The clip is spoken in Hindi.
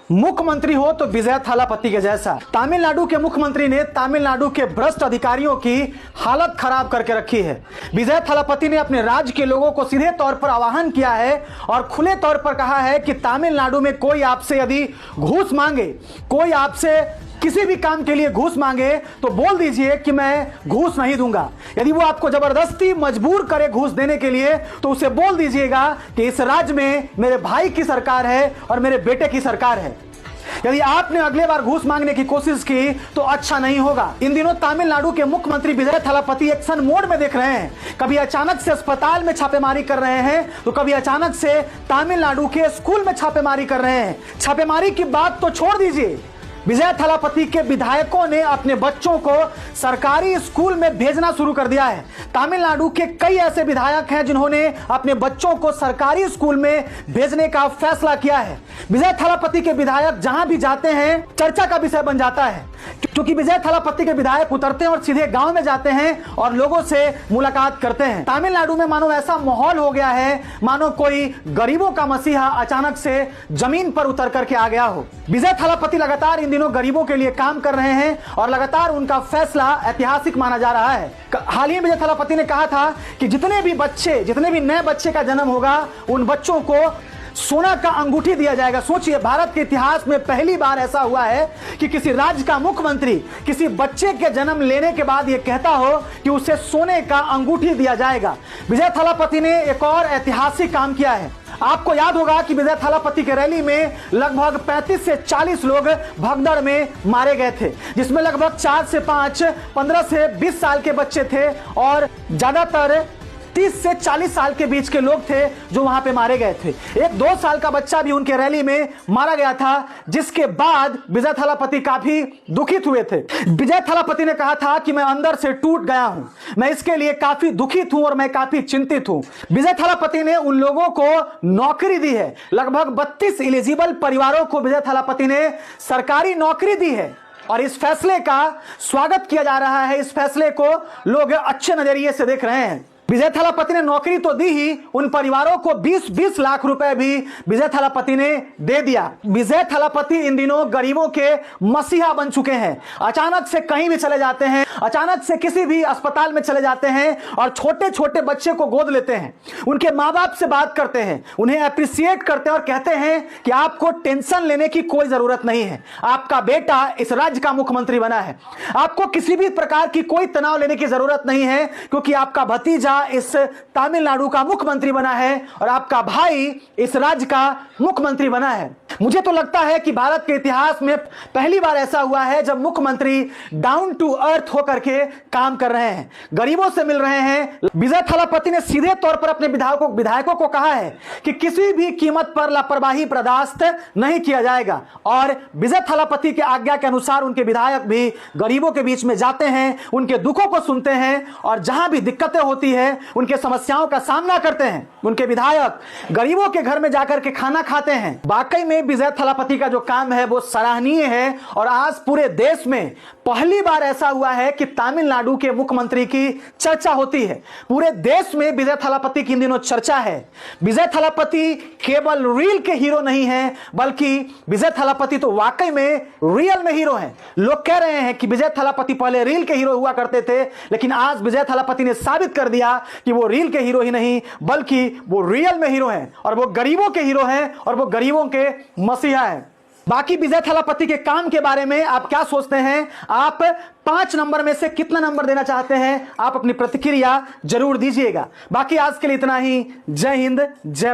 मुख्यमंत्री हो तो विजय थालापति के जैसा। तमिलनाडु के मुख्यमंत्री ने तमिलनाडु के भ्रष्ट अधिकारियों की हालत खराब करके रखी है। विजय थालापति ने अपने राज्य के लोगों को सीधे तौर पर आह्वान किया है और खुले तौर पर कहा है कि तमिलनाडु में कोई आपसे यदि घूस मांगे, कोई आपसे किसी भी काम के लिए घूस मांगे तो बोल दीजिए कि मैं घूस नहीं दूंगा। यदि वो आपको जबरदस्ती मजबूर करे घूस देने के लिए तो उसे बोल दीजिएगा कि इस राज्य में मेरे भाई की सरकार है और मेरे बेटे की सरकार है। यदि आपने अगले बार घूस मांगने की कोशिश की तो अच्छा नहीं होगा। इन दिनों तमिलनाडु के मुख्यमंत्री विजय थालापति एक्शन मोड में देख रहे हैं। कभी अचानक से अस्पताल में छापेमारी कर रहे हैं तो कभी अचानक से तमिलनाडु के स्कूल में छापेमारी कर रहे हैं। छापेमारी की बात तो छोड़ दीजिए, विजय थालापति के विधायकों ने अपने बच्चों को सरकारी स्कूल में भेजना शुरू कर दिया है। तमिलनाडु के कई ऐसे विधायक हैं जिन्होंने अपने बच्चों को सरकारी स्कूल में भेजने का फैसला किया है। विजय थालापति के विधायक जहां भी जाते हैं चर्चा का विषय बन जाता है, क्योंकि विजय थालापति के विधायक उतरते हैं और सीधे गांव में जाते हैं और लोगों से मुलाकात करते हैं। तमिलनाडु में मानो ऐसा माहौल हो गया है मानो कोई गरीबों का मसीहा अचानक से जमीन पर उतर करके आ गया हो। विजय थालापति लगातार इन दिनों गरीबों के लिए काम कर रहे हैं और लगातार उनका फैसला ऐतिहासिक माना जा रहा है। हाल ही में विजय थालापति ने कहा था कि जितने भी नए बच्चे का जन्म होगा उन बच्चों को सोना का अंगूठी दिया जाएगा। सोचिए, भारत के इतिहास में पहली बार ऐसा हुआ है कि किसी राज्य का मुख्यमंत्री किसी बच्चे के जन्म लेने के बाद यह कहता हो कि उसे सोने का अंगूठी दिया जाएगा। विजय थालापति ने एक और ऐतिहासिक काम किया है। आपको याद होगा कि विजय थालापति के रैली में लगभग 35 से 40 लोग भगदड़ में मारे गए थे, जिसमें लगभग 4 से 5, 15 से 20 साल के बच्चे थे और ज्यादातर 30 से 40 साल के बीच के लोग थे जो वहां पे मारे गए थे। एक 2 साल का बच्चा भी उनके रैली में मारा गया था, जिसके बाद विजय थालापति काफी दुखित हुए थे। विजय थालापति ने कहा था कि मैं अंदर से टूट गया हूं, मैं इसके लिए काफी दुखित हूं और मैं काफी चिंतित हूं। विजय थालापति ने उन लोगों को नौकरी दी है। लगभग 32 एलिजिबल परिवारों को विजय थालापति ने सरकारी नौकरी दी है और इस फैसले का स्वागत किया जा रहा है। इस फैसले को लोग अच्छे नजरिए से देख रहे हैं। विजय थालापति ने नौकरी तो दी ही, उन परिवारों को 20-20 लाख रुपए भी विजय थालापति ने दे दिया। विजय थालापति इन दिनों गरीबों के मसीहा बन चुके हैं। अचानक से कहीं भी चले जाते हैं, अचानक से किसी भी अस्पताल में चले जाते हैं और छोटे छोटे बच्चे को गोद लेते हैं, उनके माँ बाप से बात करते हैं, उन्हें अप्रिशिएट करते हैं और कहते हैं कि आपको टेंशन लेने की कोई जरूरत नहीं है, आपका बेटा इस राज्य का मुख्यमंत्री बना है, आपको किसी भी प्रकार की कोई तनाव लेने की जरूरत नहीं है, क्योंकि आपका भतीजा इस तमिलनाडु का मुख्यमंत्री बना है और आपका भाई इस राज्य का मुख्यमंत्री बना है। मुझे तो लगता है कि भारत के इतिहास में पहली बार ऐसा हुआ है जब मुख्यमंत्री डाउन टू अर्थ होकर के काम कर रहे हैं, गरीबों से मिल रहे हैं। विजय थालापति ने सीधे तौर पर अपने विधायकों को कहा है कि किसी भी कीमत पर लापरवाही बर्दाश्त नहीं किया जाएगा और विजय थालापति के आज्ञा के अनुसार उनके विधायक भी गरीबों के बीच में जाते हैं, उनके दुखों को सुनते हैं और जहां भी दिक्कतें होती है उनके समस्याओं का सामना करते हैं। उनके विधायक गरीबों के घर में जाकर के खाना खाते हैं। वाकई में विजय थालापति का जो काम है वो सराहनीय है और आज पूरे देश में पहली बार ऐसा हुआ है कि तमिलनाडु के मुख्यमंत्री की चर्चा होती है। पूरे देश में विजय थालापति की इन दिनों चर्चा है। विजय थालापति केवल रील के हीरो नहीं है, बल्कि विजय थालापति तो वाकई में रियल में हीरो हैं। लोग कह रहे हैं कि विजय थालापति पहले रील के हीरो हुआ करते थे, लेकिन आज विजय थालापति ने साबित कर दिया कि वो रील के हीरो ही नहीं बल्कि वो रियल में हीरो हैं और वो गरीबों के हीरो हैं और वो गरीबों के मसीहा है। बाकी विजय थालापति के काम के बारे में आप क्या सोचते हैं? आप 5 नंबर में से कितना नंबर देना चाहते हैं? आप अपनी प्रतिक्रिया जरूर दीजिएगा। बाकी आज के लिए इतना ही। जय हिंद, जय